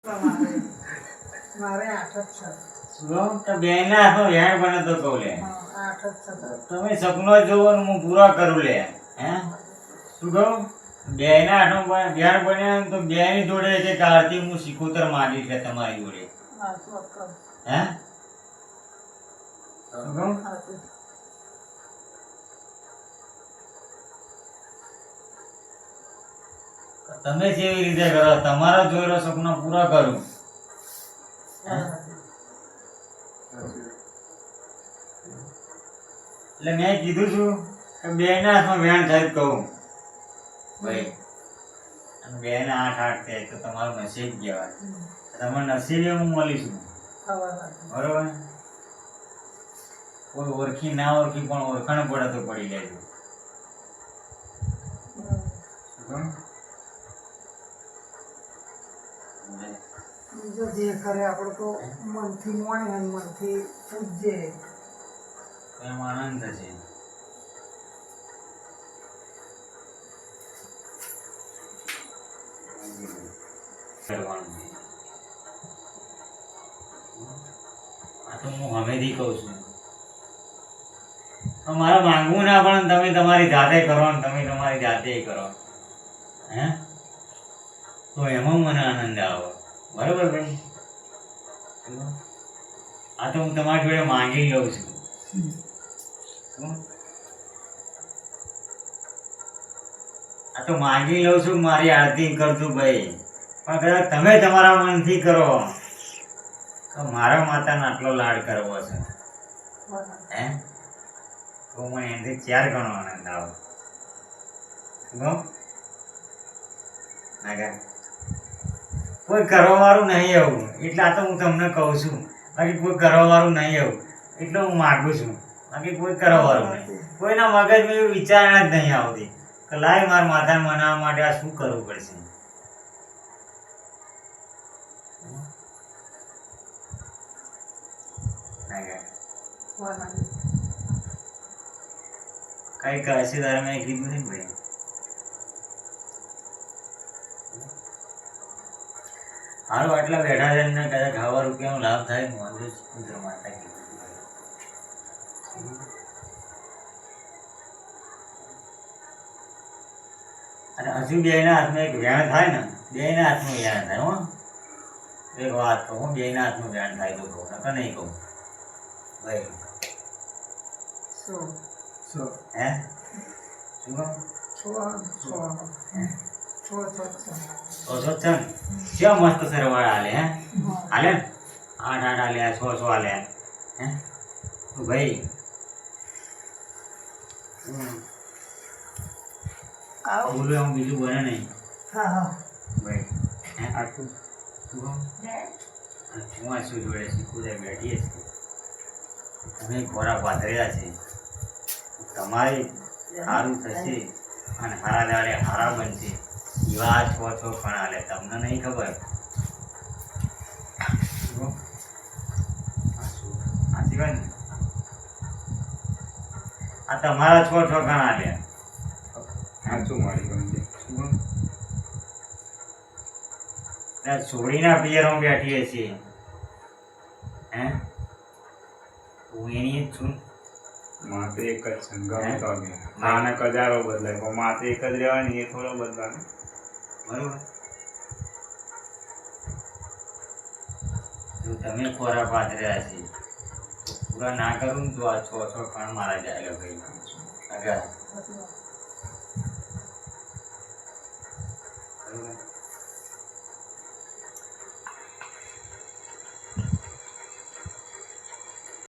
મારે 8 જ છે. શું તો બેના હાથમાં વ્યાણ બને તો કહું લે. 8 જ છે. તમે સપનો જોવો ને હું પૂરા કરું લે. હે શું કહું? બેના હાથમાં વ્યાણ બને તો બેની જોડે છે કે આરતી હું સિકોતર માંગી છે તમારી જોડે. હે શું કહું? તમે કેવી રીતે કરો? તમારા જોયેલો સપનો પૂરા કરું. એટલે મેં કીધું છું કે બેના હાથમાં વ્યાણ થાય તો કહું ભાઈ, અને બેના 8 થાય તો તમારું નસીબ કહેવાય. તમારા નસીબે હું મળીશું. બરોબર? કોઈ ઓળખી ના ઓળખી પણ ઓળખાણ પડે તો પડી લેજો. બીજો જે કરે આપણે તો મનથી મોણે અને મનથી પૂજે એમ આનંદ થશે. કરવાનું છે. આ તો હું હમેથી કહું છું. મારે માંગવું ના પણ તમે તમારી જાતે કરો ને તમે તમારી જાતે કરો. હે તો એમાં મને આનંદ આવે. બરોબર ભાઈ? આ તો હું તમારી જોડે માંગી લઉં છું. શું? આ તો માંગી લઉં છું, મારી આરતી કરજો ભાઈ. પણ કદાચ તમે તમારા મનથી કરો તો મારા માતાને આટલો લાડ કરવો છે, હે તો મને એનાથી 4 ગણો આનંદ આવે. કોઈ કરવા વાળું નહીં આવું એટલે આ તો હું તમને કહું છું. બાકી કોઈ કરવા વાળું નહીં આવું એટલે હું માગું છું. બાકી કોઈ કરવા વાળું નહીં. કોઈના મગજમાં એવી વિચારણા જ નહીં આવતી કે લાય મારા માતાને મનાવવા માટે આ શું કરવું પડશે. કઈ કશે તારે મેં કીધું નહીં ભાઈ. હારું આટલા બેઠા છે ને કદાચ 1,000 રૂપિયાનો લાભ થાય ને વાંધો જ માતા કીધું. અને હજુ બેના હાથમાં એક વ્યાણ થાય ને, બેના હાથમાં વ્યાણ થાય. હો એક વાત કહું, બેના હાથમાં વ્યાણ થાય તો કહું, નકર નહીં કહું ભાઈ. હે શું કહું? કેવા મસ્ત સરવાળા હાલે. હે હાલે ને 8 હાલે 6 હાલે. હે તો ભાઈ બોલું એમ બીજું બને નહીં ભાઈ. હે આટલું શું કહું? હું શું જોડે શીખું બેઠીએ છીએ. તમે ખોરાક પાથરેલા છે. તમારી સારું થશે અને હારા દાડે હારા બનશે. એવા 6 પણ હાલે તમને નહીં ખબર. સાચી વાત ને? આ તમારા 6 ગણા હાલે. સાચું મારી ગમતી. છોડીના પિયરમાં બેઠીએ છીએ. હે હું એની જ છું. માથે એક જ સંગમ તો નાને કજારો બદલાય પણ માથે એક જ રહેવાની એ થોડો બદલાય. બરોબર? જો તમે ખોરાક પાથર્યા છે પૂરા ના કરું ને તો આ 6 કણ મારા જાય ભાઈ. આગળ